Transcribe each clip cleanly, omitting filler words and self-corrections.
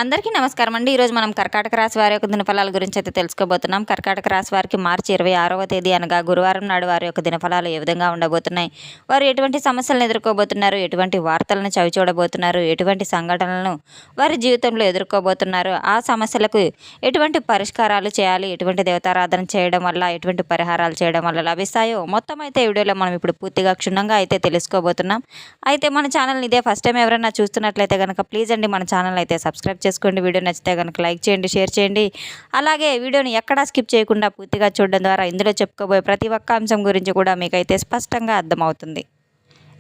అందరికీ నమస్కారం అండి. ఈరోజు మనం కర్కాటక రాశి వారి యొక్క దినఫలాల గురించి అయితే తెలుసుకోబోతున్నాం. కర్కాటక రాశి వారికి మార్చి 26వ తేదీ అనగా గురువారం నాడు వారి యొక్క దినఫలాలు ఏ విధంగా ఉండబోతున్నాయి, వారు ఎటువంటి సమస్యలను ఎదుర్కోబోతున్నారు, ఎటువంటి వార్తలను చవిచూడబోతున్నారు, ఎటువంటి సంఘటనలను వారి జీవితంలో ఎదుర్కోబోతున్నారు, ఆ సమస్యలకు ఎటువంటి పరిష్కారాలు చేయాలి, ఎటువంటి దేవతారాధన చేయడం వల్ల, ఎటువంటి పరిహారాలు చేయడం వల్ల లభిస్తాయో మొత్తం అయితే ఈ వీడియోలో మనం ఇప్పుడు పూర్తిగా క్షుణ్ణంగా అయితే తెలుసుకోబోతున్నాం. అయితే మన ఛానల్ని ఇదే ఫస్ట్ టైం ఎవరైనా చూస్తున్నట్లయితే కనుక ప్లీజ్ అండి మన ఛానల్ అయితే సబ్స్క్రైబ్ చేసుకోండి. వీడియో నచ్చితే కనుక లైక్ చేయండి, షేర్ చేయండి. అలాగే వీడియోని ఎక్కడా స్కిప్ చేయకుండా పూర్తిగా చూడడం ద్వారా ఇందులో చెప్పుకోబోయే ప్రతి ఒక్క అంశం గురించి కూడా మీకైతే స్పష్టంగా అర్థమవుతుంది.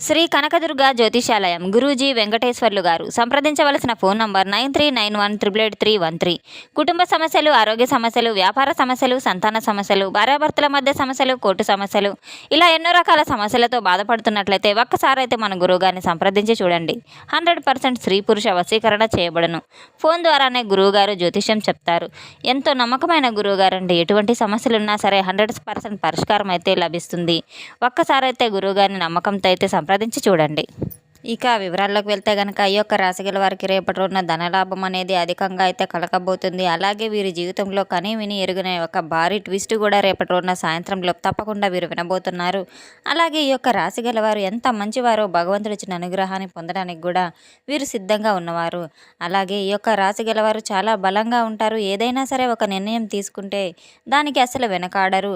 శ్రీ కనకదుర్గ జ్యోతిషాలయం గురూజీ వెంకటేశ్వర్లు గారు. సంప్రదించవలసిన ఫోన్ నంబర్ 9391888313. కుటుంబ సమస్యలు, ఆరోగ్య సమస్యలు, వ్యాపార సమస్యలు, సంతాన సమస్యలు, భార్యాభర్తల మధ్య సమస్యలు, కోర్టు సమస్యలు, ఇలా ఎన్నో రకాల సమస్యలతో బాధపడుతున్నట్లయితే ఒక్కసారి అయితే మన గురువుగారిని సంప్రదించి చూడండి. 100% స్త్రీ పురుష వశీకరణ చేయబడను. ఫోన్ ద్వారానే గురువుగారు జ్యోతిష్యం చెప్తారు. ఎంతో నమ్మకమైన గురువుగారు అండి. ఎటువంటి సమస్యలు ఉన్నా సరే 100% పరిష్కారం అయితే లభిస్తుంది. ఒక్కసారి అయితే గురువుగారిని నమ్మకంతో అయితే సంప్రదించి చూడండి. ఇక వివరాల్లోకి వెళ్తే కనుక ఈ యొక్క రాశిగల వారికి రేపటి రోజున ధనలాభం అనేది అధికంగా అయితే కలగబోతుంది. అలాగే వీరి జీవితంలో కని విని ఎరుగిన ఒక భారీ ట్విస్ట్ కూడా రేపటి రోజున సాయంత్రంలో తప్పకుండా వీరు వినబోతున్నారు. అలాగే ఈ యొక్క రాశిగల వారు ఎంత మంచివారో భగవంతుడు ఇచ్చిన అనుగ్రహాన్ని పొందడానికి కూడా వీరు సిద్ధంగా ఉన్నవారు. అలాగే ఈ యొక్క రాశిగల వారు చాలా బలంగా ఉంటారు. ఏదైనా సరే ఒక నిర్ణయం తీసుకుంటే దానికి అసలు వెనకాడరు.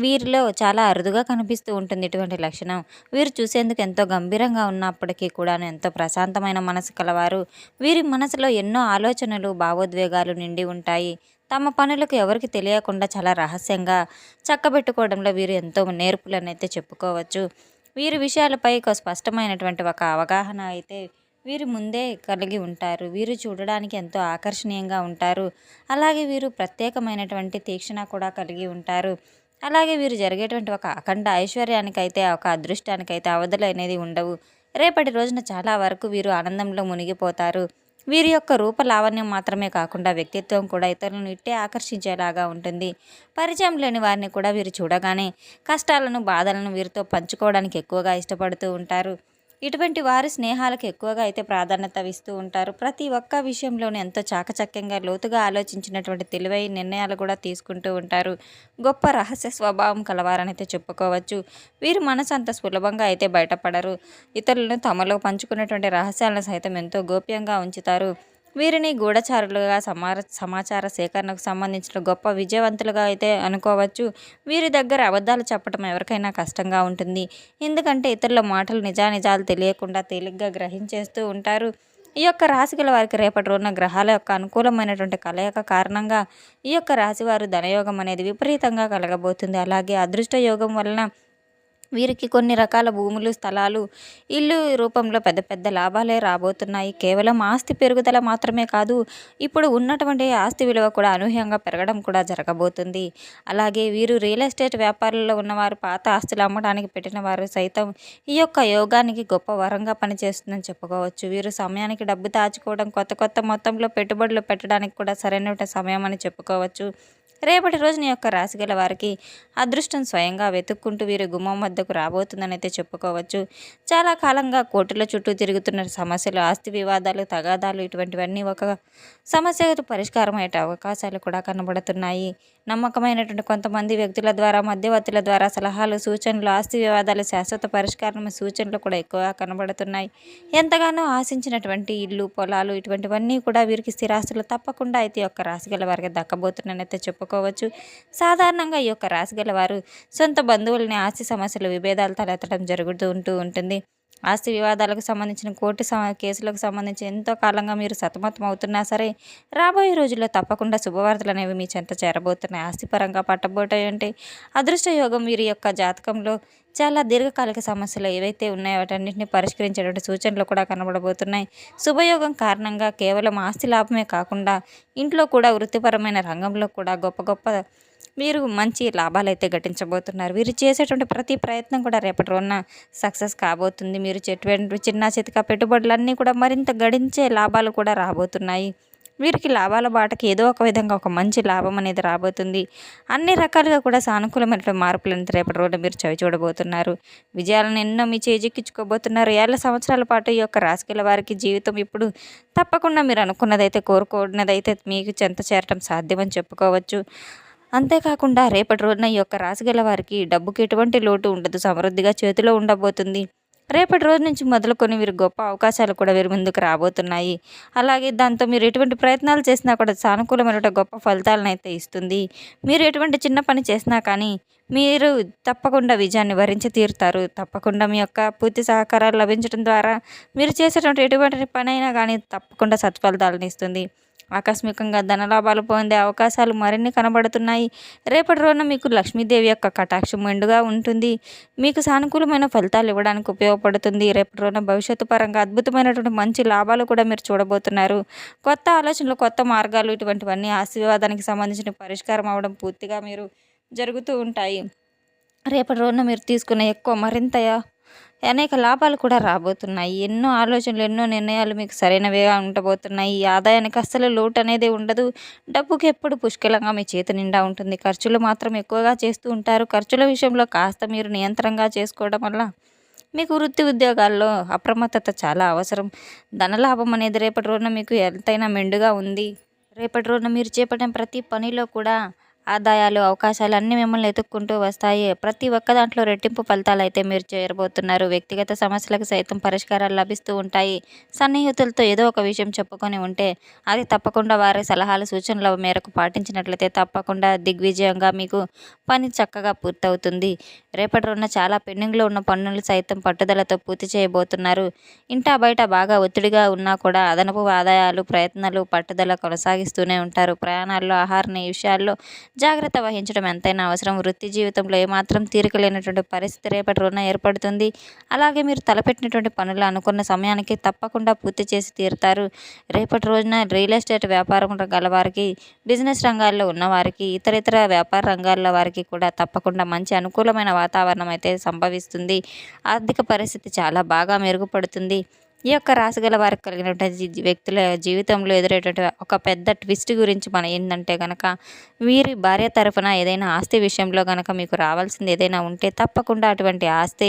వీరిలో చాలా అరుదుగా కనిపిస్తూ ఉంటుంది ఇటువంటి లక్షణం. వీరు చూసేందుకు ఎంతో గంభీరంగా ఉన్నప్పటికీ కూడా ఎంతో ప్రశాంతమైన మనసు కలవారు. వీరి మనసులో ఎన్నో ఆలోచనలు, భావోద్వేగాలు నిండి ఉంటాయి. తమ పనులకు ఎవరికి తెలియకుండా చాలా రహస్యంగా చక్కబెట్టుకోవడంలో వీరు ఎంతో నేర్పులనైతే చెప్పుకోవచ్చు. వీరి విషయాలపై ఒక స్పష్టమైనటువంటి ఒక అవగాహన అయితే వీరు ముందే కలిగి ఉంటారు. వీరు చూడడానికి ఎంతో ఆకర్షణీయంగా ఉంటారు. అలాగే వీరు ప్రత్యేకమైనటువంటి తీక్షణ కూడా కలిగి ఉంటారు. అలాగే వీరు జరిగేటువంటి ఒక అఖండ ఐశ్వర్యానికైతే, ఒక అదృష్టానికైతే అవధులు అనేది ఉండవు. రేపటి రోజున చాలా వరకు వీరు ఆనందంలో మునిగిపోతారు. వీరి యొక్క రూప లావణ్యం మాత్రమే కాకుండా వ్యక్తిత్వం కూడా ఇతరులను ఇట్టే ఆకర్షించేలాగా ఉంటుంది. పరిచయం లేని వారిని కూడా వీరు చూడగానే కష్టాలను, బాధలను వీరితో పంచుకోవడానికి ఎక్కువగా ఇష్టపడుతూ ఉంటారు. ఇటువంటి వారి స్నేహాలకు ఎక్కువగా అయితే ప్రాధాన్యత ఇస్తూ ఉంటారు. ప్రతి ఒక్క విషయంలోనూ ఎంతో చాకచక్యంగా, లోతుగా ఆలోచించినటువంటి తెలివైన నిర్ణయాలు కూడా తీసుకుంటూ ఉంటారు. గొప్ప రహస్య స్వభావం కలవారని అయితే చెప్పుకోవచ్చు. వీరి మనసు అంత సులభంగా అయితే బయటపడరు. ఇతరులను తమలో పంచుకున్నటువంటి రహస్యాలను సైతం ఎంతో గోప్యంగా ఉంచుతారు. వీరిని గూఢచారులుగా సమాచార సేకరణకు సంబంధించిన గొప్ప విజయవంతులుగా అయితే అనుకోవచ్చు. వీరి దగ్గర అబద్ధాలు చెప్పడం ఎవరికైనా కష్టంగా ఉంటుంది. ఎందుకంటే ఇతరుల మాటలు నిజానిజాలు తెలియకుండా తేలిగ్గా గ్రహించేస్తూ ఉంటారు. ఈ యొక్క రాశిగల వారికి రేపటి రోజున గ్రహాల యొక్క అనుకూలమైనటువంటి కలయిక కారణంగా ఈ యొక్క రాశివారు ధనయోగం అనేది విపరీతంగా కలగబోతుంది. అలాగే అదృష్ట యోగం వలన వీరికి కొన్ని రకాల భూములు, స్థలాలు, ఇల్లు రూపంలో పెద్ద పెద్ద లాభాలే రాబోతున్నాయి. కేవలం ఆస్తి పెరుగుదల మాత్రమే కాదు, ఇప్పుడు ఉన్నటువంటి ఆస్తి విలువ కూడా అనూహ్యంగా పెరగడం కూడా జరగబోతుంది. అలాగే వీరు రియల్ ఎస్టేట్ వ్యాపారంలో ఉన్నవారు, పాత ఆస్తులు అమ్మడానికి పెట్టిన వారు సైతం ఈ యొక్క యోగానికి గొప్ప వరంగా పనిచేస్తుందని చెప్పుకోవచ్చు. వీరు సమయానికి డబ్బు దాచుకోవడం, కొత్త కొత్త మొత్తంలో పెట్టుబడులు పెట్టడానికి కూడా సరైన సమయం అని చెప్పుకోవచ్చు. రేపటి రోజున యొక్క రాశిగల వారికి అదృష్టం స్వయంగా వెతుక్కుంటూ వీరి గుమ్మం వద్దకు రాబోతుందని అయితే చెప్పుకోవచ్చు. చాలా కాలంగా కోర్టుల చుట్టూ తిరుగుతున్న సమస్యలు, ఆస్తి వివాదాలు, తగాదాలు ఇటువంటివన్నీ ఒక సమస్యకు పరిష్కారం అయ్యే అవకాశాలు కూడా కనబడుతున్నాయి. నమ్మకమైనటువంటి కొంతమంది వ్యక్తుల ద్వారా, మధ్యవర్తుల ద్వారా సలహాలు, సూచనలు, ఆస్తి వివాదాలు శాశ్వత పరిష్కారం సూచనలు కూడా ఎక్కువగా కనబడుతున్నాయి. ఎంతగానో ఆశించినటువంటి ఇల్లు, పొలాలు ఇటువంటివన్నీ కూడా వీరికి స్థిరాస్తులు తప్పకుండా అయితే యొక్క రాశిగల వారికి దక్కబోతున్నాయని అయితే చెప్పుకోవచ్చు. సాధారణంగా ఈ యొక్క రాశిగల వారు సొంత బంధువులని ఆస్తి సమస్యలు, విభేదాలు తలెత్తడం జరుగుతూ ఉంటుంది. ఆస్తి వివాదాలకు సంబంధించిన కోర్టు కేసులకు సంబంధించి ఎంతో కాలంగా మీరు సతమతం అవుతున్నా సరే రాబోయే రోజుల్లో తప్పకుండా శుభవార్తలు అనేవి మీ చెంత చేరబోతున్నాయి. ఆస్తిపరంగా పట్టబోటాయంటే అదృష్ట యోగం వీరి యొక్క జాతకంలో చాలా దీర్ఘకాలిక సమస్యలు ఏవైతే ఉన్నాయో వాటన్నింటినీ పరిష్కరించేటువంటి సూచనలు కూడా కనబడబోతున్నాయి. శుభయోగం కారణంగా కేవలం ఆస్తి లాభమే కాకుండా ఇంట్లో కూడా, వృత్తిపరమైన రంగంలో కూడా గొప్ప గొప్ప మీరు మంచి లాభాలు అయితే గటించబోతున్నారు. వీరు చేసేటువంటి ప్రతి ప్రయత్నం కూడా రేపటి రోజున సక్సెస్ కాబోతుంది. మీరు చిన్న చితక పెట్టుబడులన్నీ కూడా మరింత గడించే లాభాలు కూడా రాబోతున్నాయి. వీరికి లాభాల బాటకి ఏదో ఒక విధంగా ఒక మంచి లాభం అనేది రాబోతుంది. అన్ని రకాలుగా కూడా సానుకూలమైనటువంటి మార్పులను రేపటి రోజున మీరు చవి చూడబోతున్నారు. విజయాలను ఎన్నో మీ చేజిక్కించుకోబోతున్నారు. ఏళ్ల సంవత్సరాల పాటు ఈ యొక్క రాశిగల వారికి జీవితం ఇప్పుడు తప్పకుండా మీరు అనుకున్నదైతే, కోరుకున్నదైతే మీకు చెంత చేరటం సాధ్యమని చెప్పుకోవచ్చు. అంతేకాకుండా రేపటి రోజున ఈ యొక్క రాశిగల వారికి డబ్బుకి ఎటువంటి లోటు ఉండదు. సమృద్ధిగా చేతిలో ఉండబోతుంది. రేపటి రోజు నుంచి మొదలుకొని వీరు గొప్ప అవకాశాలు కూడా వీరి ముందుకు రాబోతున్నాయి. అలాగే దాంతో మీరు ఎటువంటి ప్రయత్నాలు చేసినా కూడా సానుకూలమైన గొప్ప ఫలితాలను అయితే ఇస్తుంది. మీరు ఎటువంటి చిన్న పని చేసినా కానీ మీరు తప్పకుండా విజయాన్ని వరించి తీరుతారు. తప్పకుండా మీ యొక్క పూర్తి సహకారాలు లభించడం ద్వారా మీరు చేసేటువంటి ఎటువంటి పని అయినా కానీ తప్పకుండా సత్ఫలితాలను ఇస్తుంది. ఆకస్మికంగా ధనలాభాలు పొందే అవకాశాలు మరిన్ని కనబడుతున్నాయి. రేపటి రోజున మీకు లక్ష్మీదేవి యొక్క కటాక్షం మెండుగా ఉంటుంది. మీకు సానుకూలమైన ఫలితాలు ఇవ్వడానికి ఉపయోగపడుతుంది. రేపటి రోజున భవిష్యత్తు పరంగా అద్భుతమైనటువంటి మంచి లాభాలు కూడా మీరు చూడబోతున్నారు. కొత్త ఆలోచనలు, కొత్త మార్గాలు ఇటువంటివన్నీ ఆశీర్వాదానికి సంబంధించిన పరిష్కారం అవ్వడం పూర్తిగా మీరు జరుగుతూ ఉంటాయి. రేపటి రోజున మీరు తీసుకునే మరింత అనేక లాభాలు కూడా రాబోతున్నాయి. ఎన్నో ఆలోచనలు, ఎన్నో నిర్ణయాలు మీకు సరైనవిగా ఉండబోతున్నాయి. ఈ ఆదాయానికి అస్సలు లోటు అనేది ఉండదు. డబ్బుకి ఎప్పుడు పుష్కలంగా మీ చేతి నిండా ఉంటుంది. ఖర్చులు మాత్రం ఎక్కువగా చేస్తూ ఉంటారు. ఖర్చుల విషయంలో కాస్త మీరు నియంత్రణగా చేసుకోవడం వల్ల మీకు వృత్తి ఉద్యోగాల్లో అప్రమత్తత చాలా అవసరం. ధనలాభం అనేది రేపటి రోజున మీకు ఎంతైనా మెండుగా ఉంది. రేపటి రోజున మీరు చేపట్టిన ప్రతి పనిలో కూడా ఆదాయాలు, అవకాశాలు అన్నీ మిమ్మల్ని ఎతుక్కుంటూ వస్తాయి. ప్రతి ఒక్క దాంట్లో రెట్టింపు ఫలితాలు అయితే మీరు చేరబోతున్నారు. వ్యక్తిగత సమస్యలకు సైతం పరిష్కారాలు లభిస్తూ ఉంటాయి. సన్నిహితులతో ఏదో ఒక విషయం చెప్పుకొని ఉంటే అది తప్పకుండా వారి సలహాలు, సూచనల మేరకు పాటించినట్లయితే తప్పకుండా దిగ్విజయంగా మీకు పని చక్కగా పూర్తవుతుంది. రేపటి రోజున చాలా పెండింగ్లో ఉన్న పనులు సైతం పట్టుదలతో పూర్తి చేయబోతున్నారు. ఇంటా బయట బాగా ఒత్తిడిగా ఉన్నా కూడా అదనపు ఆదాయాలు, ప్రయత్నాలు, పట్టుదల కొనసాగిస్తూనే ఉంటారు. ప్రయాణాల్లో, ఆహార విషయాల్లో జాగ్రత్త వహించడం ఎంతైనా అవసరం. వృత్తి జీవితంలో ఏమాత్రం తీరిక లేనటువంటి పరిస్థితి రేపటి రోజున ఏర్పడుతుంది. అలాగే మీరు తలపెట్టినటువంటి పనులు అనుకున్న సమయానికి తప్పకుండా పూర్తి చేసి తీరుతారు. రేపటి రోజున రియల్ ఎస్టేట్ వ్యాపారం గలవారికి, బిజినెస్ రంగాల్లో ఉన్నవారికి, ఇతర వ్యాపార రంగాల్లో వారికి కూడా తప్పకుండా మంచి అనుకూలమైన వాతావరణం అయితే సంభవిస్తుంది. ఆర్థిక పరిస్థితి చాలా బాగా మెరుగుపడుతుంది. ఈ యొక్క రాశిగల వారికి కలిగినటువంటి వ్యక్తుల జీవితంలో ఎదురయ్యేటువంటి ఒక పెద్ద ట్విస్ట్ గురించి మనం ఏంటంటే కనుక, వీరి భార్య తరఫున ఏదైనా ఆస్తి విషయంలో కనుక మీకు రావాల్సింది ఏదైనా ఉంటే తప్పకుండా అటువంటి ఆస్తి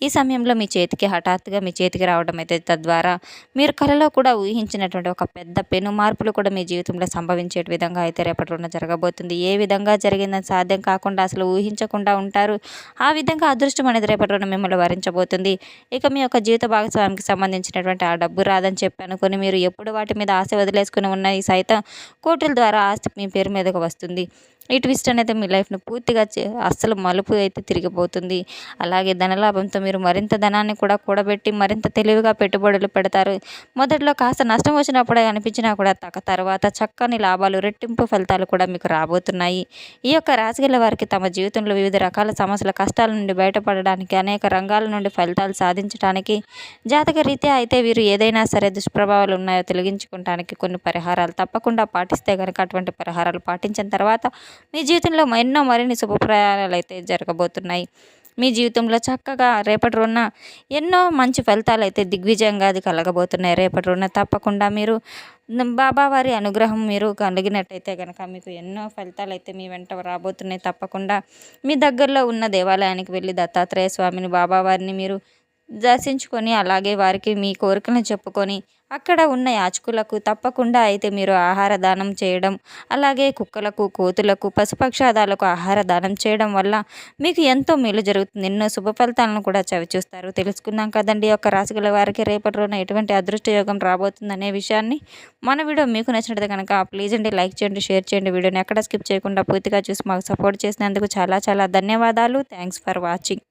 ఈ సమయంలో మీ చేతికి హఠాత్తుగా మీ చేతికి రావడం అయితే, తద్వారా మీరు కలలో కూడా ఊహించినటువంటి ఒక పెద్ద పెను మార్పులు కూడా మీ జీవితంలో సంభవించే విధంగా అయితే రేపటి రోజున జరగబోతుంది. ఏ విధంగా జరిగిందని సాధ్యం కాకుండా అసలు ఊహించకుండా ఉంటారు. ఆ విధంగా అదృష్టం అనేది రేపటి రోజున మిమ్మల్ని వరించబోతుంది. ఇక మీ యొక్క జీవిత భాగస్వామికి సంబంధించిన ఆ డబ్బు రాదని చెప్పి అనుకుని మీరు ఎప్పుడు వాటి మీద ఆశ వదిలేసుకుని ఉన్న ఈ సైతం కోర్టుల ద్వారా ఆస్తి మీ పేరు మీదకు వస్తుంది. ఈ ట్విస్ట్ అనేది మీ లైఫ్ను పూర్తిగా అస్సలు మలుపు అయితే తిరిగిపోతుంది. అలాగే ధనలాభంతో మీరు మరింత ధనాన్ని కూడా కూడబెట్టి మరింత తెలివిగా పెట్టుబడులు పెడతారు. మొదట్లో కాస్త నష్టం వచ్చినప్పుడే అనిపించినా కూడా తర్వాత చక్కని లాభాలు, రెట్టింపు ఫలితాలు కూడా మీకు రాబోతున్నాయి. ఈ యొక్క రాశిగల వారికి తమ జీవితంలో వివిధ రకాల సమస్యల, కష్టాల నుండి బయటపడడానికి, అనేక రంగాల నుండి ఫలితాలు సాధించడానికి జాతక రీత్యా అయితే వీరు ఏదైనా సరే దుష్ప్రభావాలు ఉన్నాయో తొలగించుకోవడానికి కొన్ని పరిహారాలు తప్పకుండా పాటిస్తే కనుక, అటువంటి పరిహారాలు పాటించిన తర్వాత మీ జీవితంలో మరిన్ని శుభప్రయాణాలు అయితే జరగబోతున్నాయి. మీ జీవితంలో చక్కగా రేపటి రోజున ఎన్నో మంచి ఫలితాలు అయితే దిగ్విజయంగా అది కలగబోతున్నాయి. రేపటి రోజున తప్పకుండా మీరు బాబావారి అనుగ్రహం మీరు కలిగినట్టయితే కనుక మీకు ఎన్నో ఫలితాలు అయితే మీ వెంట రాబోతున్నాయి. తప్పకుండా మీ దగ్గరలో ఉన్న దేవాలయానికి వెళ్ళి దత్తాత్రేయ స్వామిని, బాబావారిని మీరు దర్శించుకొని, అలాగే వారికి మీ కోరికలను చెప్పుకొని అక్కడ ఉన్న యాచకులకు తప్పకుండా అయితే మీరు ఆహార దానం చేయడం, అలాగే కుక్కలకు, కోతులకు, పశుపక్షాదాలకు ఆహార దానం చేయడం వల్ల మీకు ఎంతో మేలు జరుగుతుంది. ఎన్నో శుభ ఫలితాలను కూడా చవిచూస్తారు. తెలుసుకున్నాం కదండి ఈ యొక్క రాశిగల వారికి రేపటి రోజున ఎటువంటి అదృష్ట యోగం రాబోతుందనే విషయాన్ని. మన వీడియో మీకు నచ్చినట్లయితే కనుక ప్లీజ్ అండి లైక్ చేయండి, షేర్ చేయండి. వీడియోని ఎక్కడ స్కిప్ చేయకుండా పూర్తిగా చూసి మాకు సపోర్ట్ చేసినందుకు చాలా చాలా ధన్యవాదాలు. Thanks for watching.